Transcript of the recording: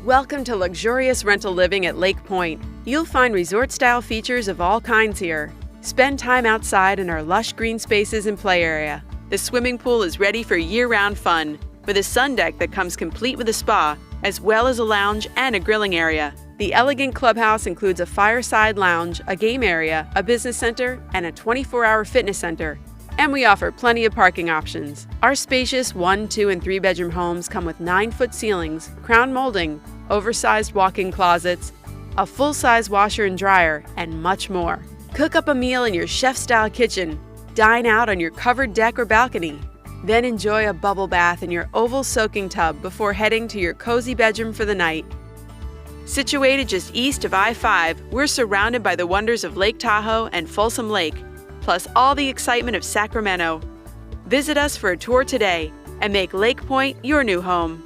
Welcome to luxurious rental living at Lake Point. You'll find resort-style features of all kinds here. Spend time outside in our lush green spaces and play area. The swimming pool is ready for year-round fun, with a sun deck that comes complete with a spa, as well as a lounge and a grilling area. The elegant clubhouse includes a fireside lounge, a game area, a business center, and a 24-hour fitness center. And we offer plenty of parking options. Our spacious 1-, 2-, and 3-bedroom homes come with 9-foot ceilings, crown molding, oversized walk-in closets, a full-size washer and dryer, and much more. Cook up a meal in your chef-style kitchen. Dine out on your covered deck or balcony. Then enjoy a bubble bath in your oval soaking tub before heading to your cozy bedroom for the night. Situated just east of I-5, we're surrounded by the wonders of Lake Tahoe and Folsom Lake, plus all the excitement of Sacramento. Visit us for a tour today and make Lake Point your new home.